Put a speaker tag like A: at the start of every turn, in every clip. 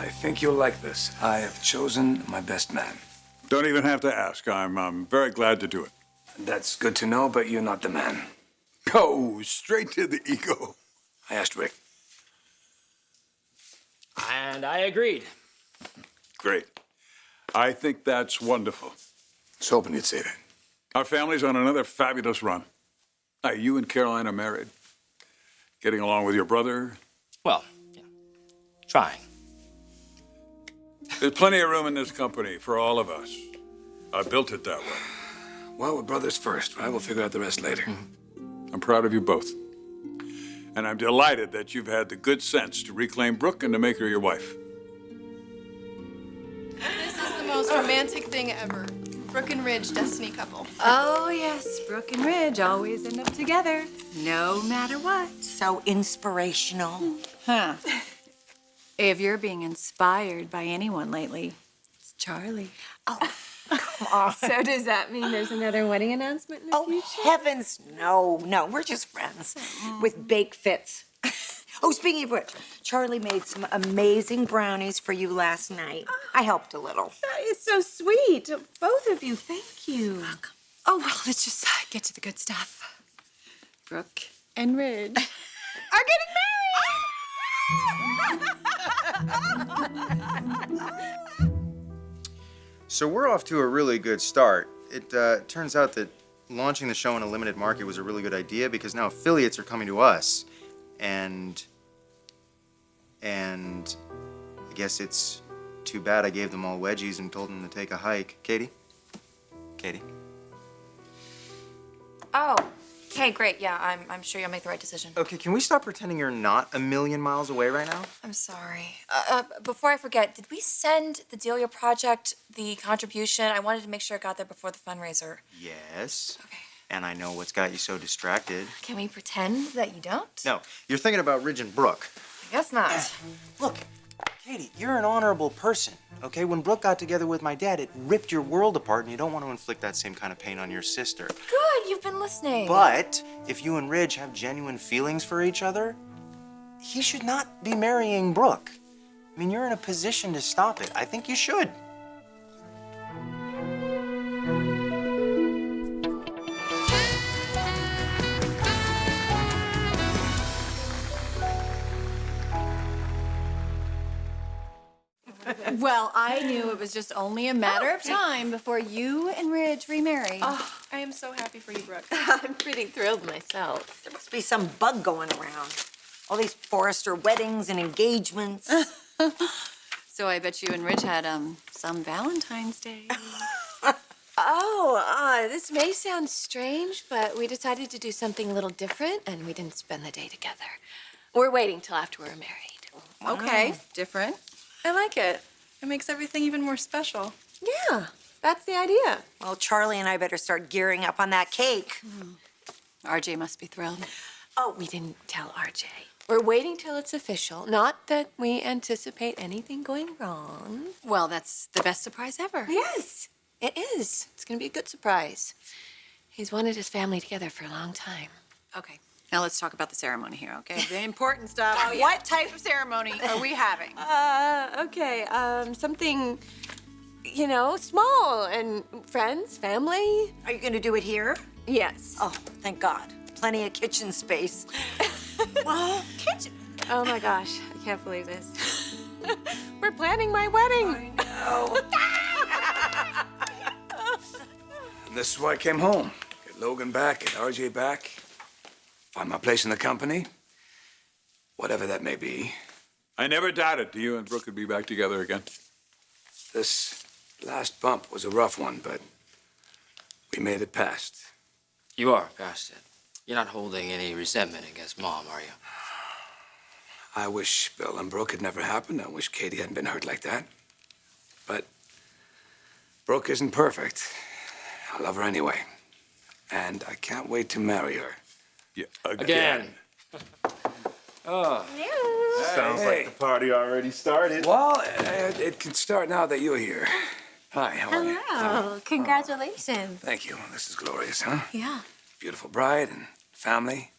A: I think you'll like this. I have chosen my best man.
B: Don't even have to ask. I'm very glad to do it.
A: That's good to know, but you're not the man.
B: Go straight to the ego.
A: I asked Rick.
C: And I agreed.
B: Great. I think that's wonderful.
A: I was hoping you'd say that.
B: Our family's on another fabulous run. Hey, you and Caroline are married. Getting along with your brother.
C: Well, yeah. Trying.
B: There's plenty of room in this company for all of us. I built it that way.
A: Well, we're brothers first, right? We'll figure out the rest later.
B: I'm proud of you both. And I'm delighted that you've had the good sense to reclaim Brooke and to make her your wife.
D: This is the most romantic thing ever. Brooke and Ridge, destiny couple.
E: Oh, yes. Brooke and Ridge always end up together, no matter what.
F: So inspirational.
E: Huh. If you're being inspired by anyone lately, it's Charlie.
F: Oh, come on.
G: So does that mean there's another wedding announcement in the
F: Oh,
G: future?
F: heavens, no, we're just friends with bake fits. Oh, speaking of which, Charlie made some amazing brownies for you last night. I helped a little.
G: That is so sweet. Both of you, thank you.
E: Oh, well, let's just get to the good stuff. Brooke and Ridge are getting married!
H: So we're off to a really good start. It turns out that launching the show in a limited market was a really good idea because now affiliates are coming to us. And I guess it's too bad I gave them all wedgies and told them to take a hike. Katie? Katie?
D: Oh, okay, great. Yeah, I'm sure you'll make the right decision.
H: Okay, can we stop pretending you're not a million miles away right now?
D: I'm sorry. Before I forget, did we send the Delia Project the contribution? I wanted to make sure it got there before the fundraiser.
H: Yes.
D: Okay.
H: And I know what's got you so distracted.
D: Can we pretend that you don't?
H: No, you're thinking about Ridge and Brooke.
D: I guess not.
H: Look, Katie, you're an honorable person, okay? When Brooke got together with my dad, it ripped your world apart, and you don't want to inflict that same kind of pain on your sister.
D: Good, you've been listening.
H: But if you and Ridge have genuine feelings for each other, he should not be marrying Brooke. I mean, you're in a position to stop it. I think you should.
E: Well, I knew it was just only a matter of time before you and Ridge remarried.
D: Oh, I am so happy for you, Brooke.
G: I'm pretty thrilled myself.
F: There must be some bug going around. All these Forrester weddings and engagements.
E: So I bet you and Ridge had some Valentine's Day.
G: This may sound strange, but we decided to do something a little different, and we didn't spend the day together. We're waiting till after we're married.
E: Okay, different.
D: I like it. It makes everything even more special.
G: Yeah, that's the idea.
F: Well, Charlie and I better start gearing up on that cake.
E: RJ must be thrilled.
G: Oh, we didn't tell RJ. We're waiting till it's official. Not that we anticipate anything going wrong.
E: Well, that's the best surprise ever.
G: Yes, it is. It's gonna be a good surprise. He's wanted his family together for a long time.
E: Okay, now let's talk about the ceremony here, okay? The important stuff. What type of ceremony are we having?
G: Something, small and friends, family.
F: Are you gonna do it here?
G: Yes.
F: Oh, thank God. Plenty of kitchen space.
G: Well, kitchen. Oh my gosh, I can't believe this. We're planning my wedding.
F: I
A: And this is why I came home. Get Logan back, get RJ back, find my place in the company, whatever that may be.
B: I never doubted you and Brooke would be back together again.
A: This last bump was a rough one, but we made it past.
C: You are past it. You're not holding any resentment against Mom, are you?
A: I wish Bill and Brooke had never happened. I wish Katie hadn't been hurt like that. But Brooke isn't perfect. I love her anyway. And I can't wait to marry her.
B: Yeah,
C: Again.
I: Sounds like the party already started.
A: Well, it can start now that you're here. Hi, how are you?
G: Oh, congratulations.
A: Thank you. This is glorious, huh?
G: Yeah.
A: Beautiful bride and family,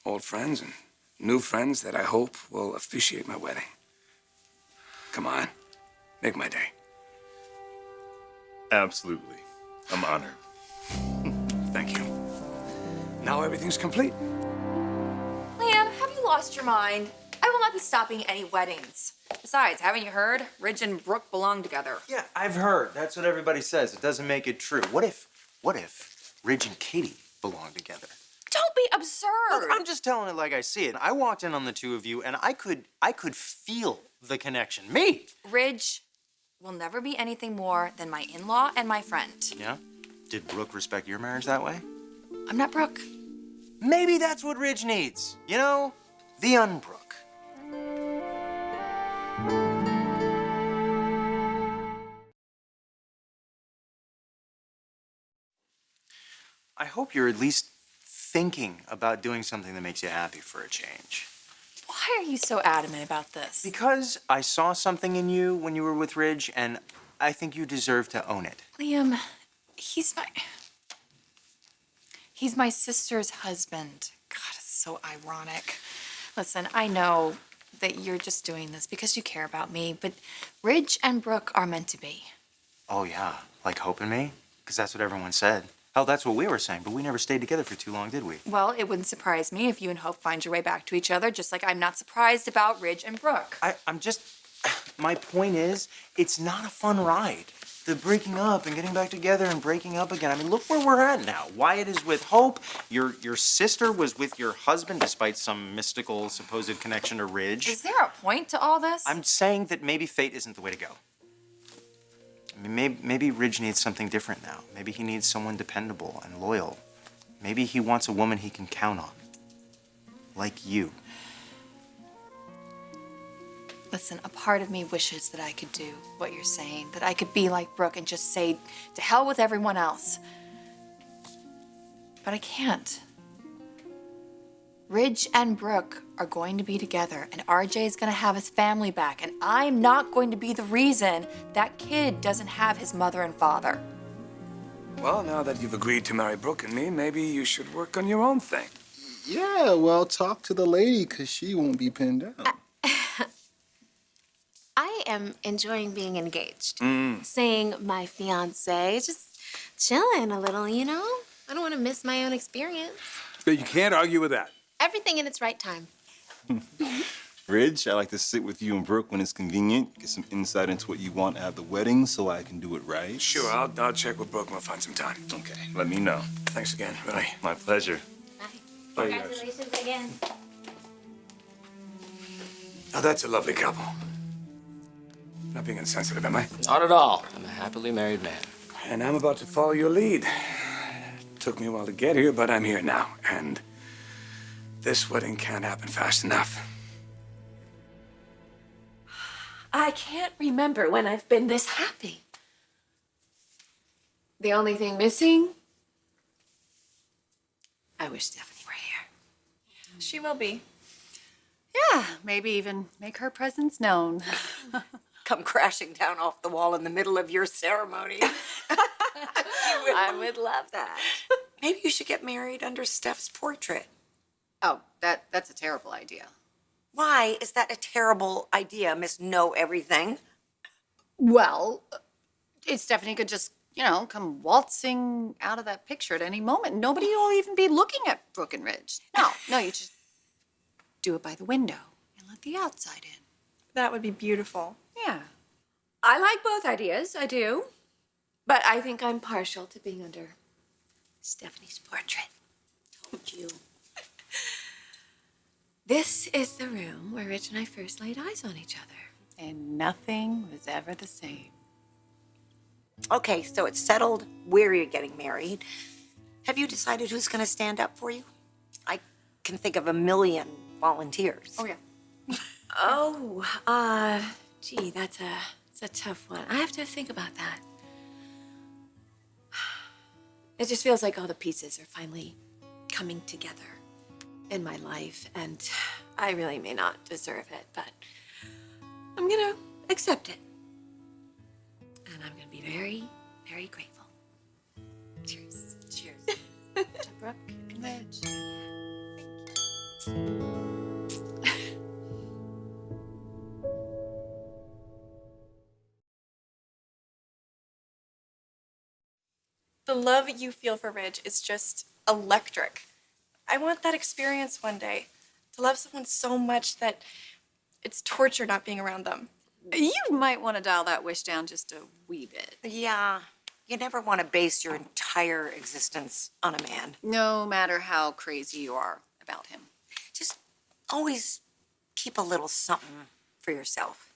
A: old friends and new friends that I hope will officiate my wedding. Come on. Make my day.
I: Absolutely. I'm honored.
A: Thank you. Now everything's complete.
D: Liam, have you lost your mind? I will not be stopping any weddings. Besides, haven't you heard? Ridge and Brooke belong together.
H: Yeah, I've heard. That's what everybody says. It doesn't make it true. What if Ridge and Katie belong together?
D: Don't be absurd.
H: Look, I'm just telling it like I see it. I walked in on the two of you, and I could feel the connection. Me.
D: Ridge will never be anything more than my in-law and my friend.
H: Yeah? Did Brooke respect your marriage that way?
D: I'm not Brooke.
H: Maybe that's what Ridge needs. You know? The unBrooke. I hope you're at least thinking about doing something that makes you happy for a change.
D: Why are you so adamant about this?
H: Because I saw something in you when you were with Ridge, and I think you deserve to own it.
D: Liam, he's my sister's husband. God, it's so ironic. Listen, I know that you're just doing this because you care about me, but Ridge and Brooke are meant to be.
H: Oh, yeah. Like Hope and me? Because that's what everyone said. Hell, that's what we were saying, but we never stayed together for too long, did we?
D: Well, it wouldn't surprise me if you and Hope find your way back to each other, just like I'm not surprised about Ridge and Brooke.
H: I'm just... My point is, it's not a fun ride. The breaking up and getting back together and breaking up again. I mean, look where we're at now. Wyatt is with Hope. Your sister was with your husband, despite some mystical supposed connection to Ridge.
D: Is there a point to all this?
H: I'm saying that maybe fate isn't the way to go. I mean, maybe Ridge needs something different now. Maybe he needs someone dependable and loyal. Maybe he wants a woman he can count on. Like you.
D: Listen, a part of me wishes that I could do what you're saying, that I could be like Brooke and just say, to hell with everyone else. But I can't. Ridge and Brooke are going to be together, and RJ is going to have his family back, and I'm not going to be the reason that kid doesn't have his mother and father.
A: Well, now that you've agreed to marry Brooke and me, maybe you should work on your own thing.
J: Yeah, well, talk to the lady, because she won't be pinned down.
G: I am enjoying being engaged. Seeing my fiance, just chilling a little, you know? I don't want to miss my own experience.
B: But you can't argue with that.
G: Everything in its right time.
I: Ridge, I like to sit with you and Brooke when it's convenient, get some insight into what you want out of the wedding so I can do it right.
A: Sure, I'll check with Brooke and we'll find some time.
I: Okay, let me know.
A: Thanks again, really.
I: My pleasure.
G: Bye. Congratulations again.
A: Now, that's a lovely couple. Not being insensitive, am I?
C: Not at all. I'm a happily married man.
A: And I'm about to follow your lead. Took me a while to get here, but I'm here now. And this wedding can't happen fast enough.
G: I can't remember when I've been this happy. The only thing missing, I wish Stephanie were here.
E: She will be. Yeah, maybe even make her presence known.
F: Come crashing down off the wall in the middle of your ceremony.
G: I would love that.
F: Maybe you should get married under Steph's portrait.
E: Oh, that's a terrible idea.
F: Why is that a terrible idea, Miss Know Everything?
E: Well, Stephanie could just, come waltzing out of that picture at any moment. Nobody will even be looking at Brooke and Ridge. No, you just do it by the window and let the outside in.
D: That would be beautiful.
E: Yeah.
G: I like both ideas, I do. But I think I'm partial to being under Stephanie's portrait. Told you. This is the room where Rich and I first laid eyes on each other.
E: And nothing was ever the same.
F: Okay, so it's settled where you're getting married. Have you decided who's going to stand up for you? I can think of a million volunteers.
E: Oh, yeah.
G: Gee, that's a tough one. I have to think about that. It just feels like all the pieces are finally coming together in my life, and I really may not deserve it, but I'm gonna accept it. And I'm gonna be very, very grateful. Cheers.
F: Cheers.
E: To Brooke and Ridge.
K: The love you feel for Ridge is just electric. I want that experience one day. To love someone so much that it's torture not being around them.
E: You might want to dial that wish down just a wee bit.
F: Yeah, you never want to base your entire existence on a man.
E: No matter how crazy you are about him.
F: Just always keep a little something for yourself.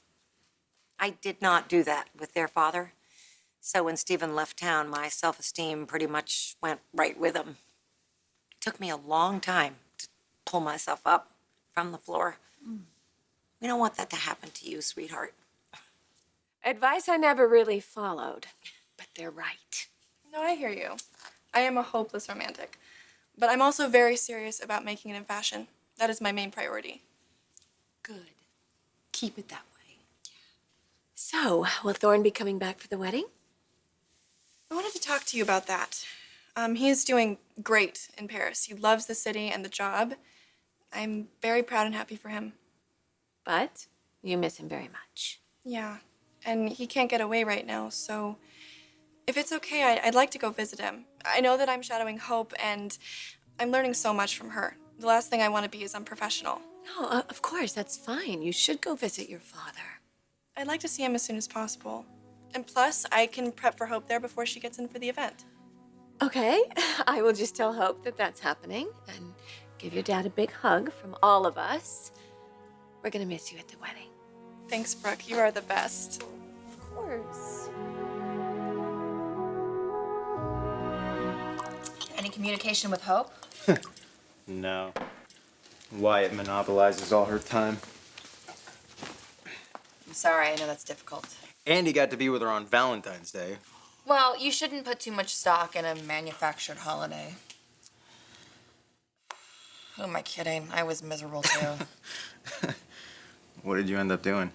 F: I did not do that with their father. So when Stephen left town, my self-esteem pretty much went right with him. It took me a long time to pull myself up from the floor. We don't want that to happen to you, sweetheart.
G: Advice I never really followed, but they're right.
K: No, I hear you. I am a hopeless romantic. But I'm also very serious about making it in fashion. That is my main priority.
G: Good. Keep it that way. So, will Thorne be coming back for the wedding?
K: I wanted to talk to you about that. He's doing great in Paris. He loves the city and the job. I'm very proud and happy for him.
G: But you miss him very much.
K: Yeah, and he can't get away right now, so if it's okay, I'd like to go visit him. I know that I'm shadowing Hope, and I'm learning so much from her. The last thing I want to be is unprofessional.
G: No, of course, that's fine. You should go visit your father.
K: I'd like to see him as soon as possible. And plus, I can prep for Hope there before she gets in for the event.
G: Okay, I will just tell Hope that that's happening and give your dad a big hug from all of us. We're gonna miss you at the wedding.
K: Thanks, Brooke. You are the best.
G: Of course.
D: Any communication with Hope?
H: No. Wyatt monopolizes all her time.
D: I'm sorry, I know that's difficult.
H: And he got to be with her on Valentine's Day.
D: Well, you shouldn't put too much stock in a manufactured holiday. Who am I kidding? I was miserable too.
H: What did you end up doing?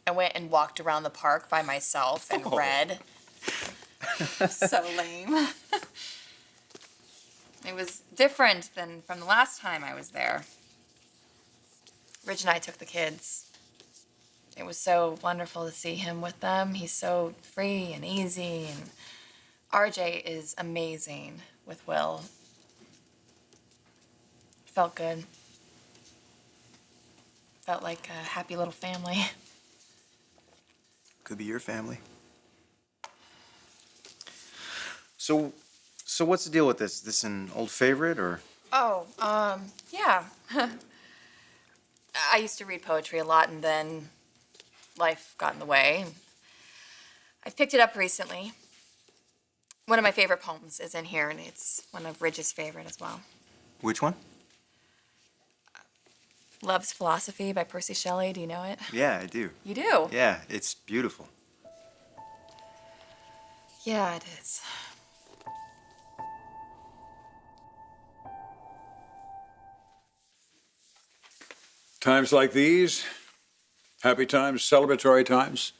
D: I went and walked around the park by myself and read. So lame. It was different than from the last time I was there. Ridge and I took the kids. It was so wonderful to see him with them. He's so free and easy, and RJ is amazing with Will. Felt good. Felt like a happy little family.
H: Could be your family. So what's the deal with this? Is this an old favorite, or?
D: Oh, yeah. I used to read poetry a lot, and then life got in the way. I've picked it up recently. One of my favorite poems is in here, and it's one of Ridge's favorite as well.
H: Which one?
D: Love's Philosophy by Percy Shelley. Do you know it?
H: Yeah, I do.
D: You do?
H: Yeah, it's beautiful.
D: Yeah, it is.
B: Times like these, happy times, celebratory times,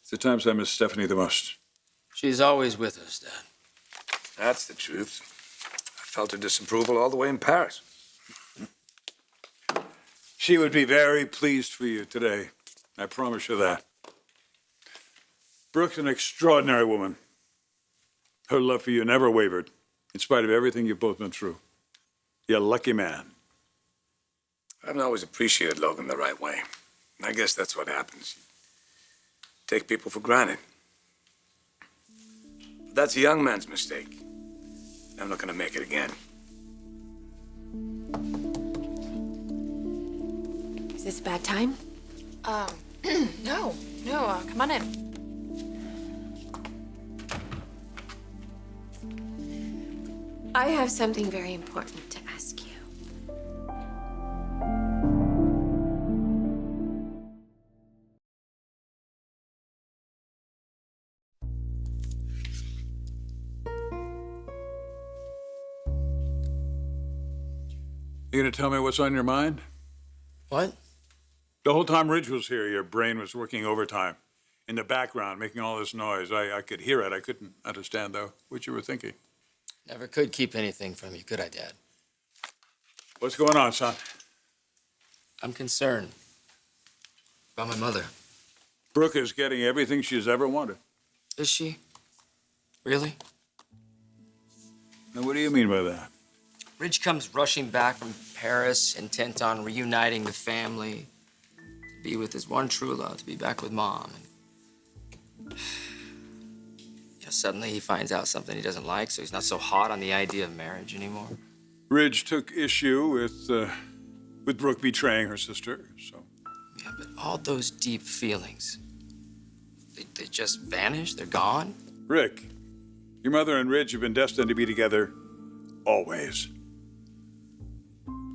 B: it's the times I miss Stephanie the most.
C: She's always with us, Dad.
A: That's the truth. I felt her disapproval all the way in Paris.
B: She would be very pleased for you today. I promise you that. Brooke's an extraordinary woman. Her love for you never wavered, in spite of everything you've both been through. You're a lucky man.
A: I haven't always appreciated Logan the right way. I guess that's what happens. You take people for granted. But that's a young man's mistake. I'm not gonna make it again.
G: Is this a bad time?
D: No, come on in.
G: I have something very important to ask you.
B: You gonna tell me what's on your mind?
C: What?
B: The whole time Ridge was here, your brain was working overtime. In the background, making all this noise. I could hear it. I couldn't understand, though, what you were thinking.
C: Never could keep anything from you, could I, Dad?
B: What's going on, son?
C: I'm concerned about my mother.
B: Brooke is getting everything she's ever wanted.
C: Is she? Really?
B: Now, what do you mean by that?
C: Ridge comes rushing back from Paris, intent on reuniting the family, to be with his one true love, to be back with Mom. And, suddenly he finds out something he doesn't like, so he's not so hot on the idea of marriage anymore.
B: Ridge took issue with Brooke betraying her sister, so.
C: Yeah, but all those deep feelings, they just vanish? They're gone?
B: Rick, your mother and Ridge have been destined to be together always.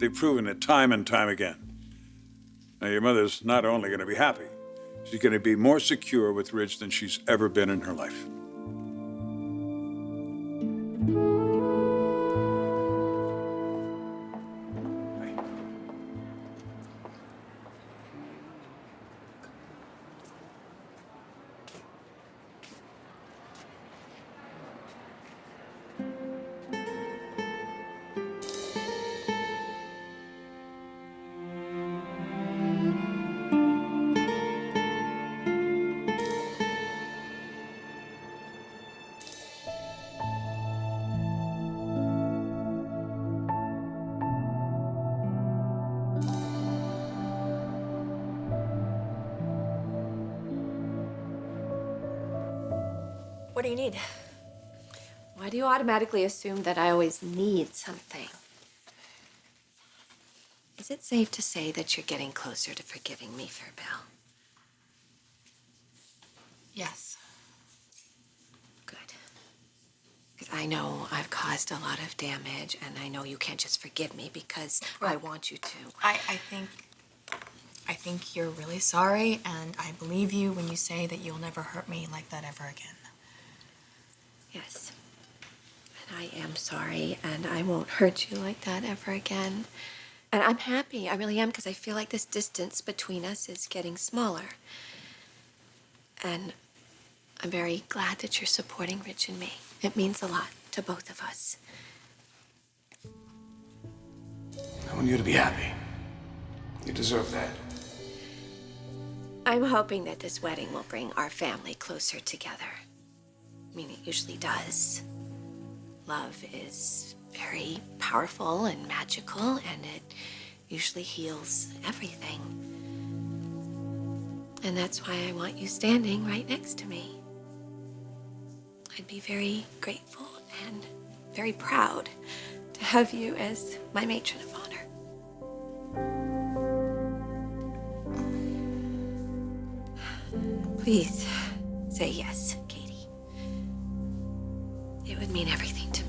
B: They've proven it time and time again. Now, your mother's not only going to be happy, she's going to be more secure with Ridge than she's ever been in her life.
G: What do you need? Why do you automatically assume that I always need something? Is it safe to say that you're getting closer to forgiving me for Bill?
D: Yes.
G: Good. Because I know I've caused a lot of damage, and I know you can't just forgive me because I want you to.
D: I think you're really sorry, and I believe you when you say that you'll never hurt me like that ever again.
G: Yes. And I am sorry, and I won't hurt you like that ever again. And I'm happy, I really am, because I feel like this distance between us is getting smaller. And I'm very glad that you're supporting Rich and me. It means a lot to both of us.
A: I want you to be happy. You deserve that.
G: I'm hoping that this wedding will bring our family closer together. I mean, it usually does. Love is very powerful and magical, and it usually heals everything. And that's why I want you standing right next to me. I'd be very grateful and very proud to have you as my matron of honor. Please say yes, Katie. It would mean everything to me.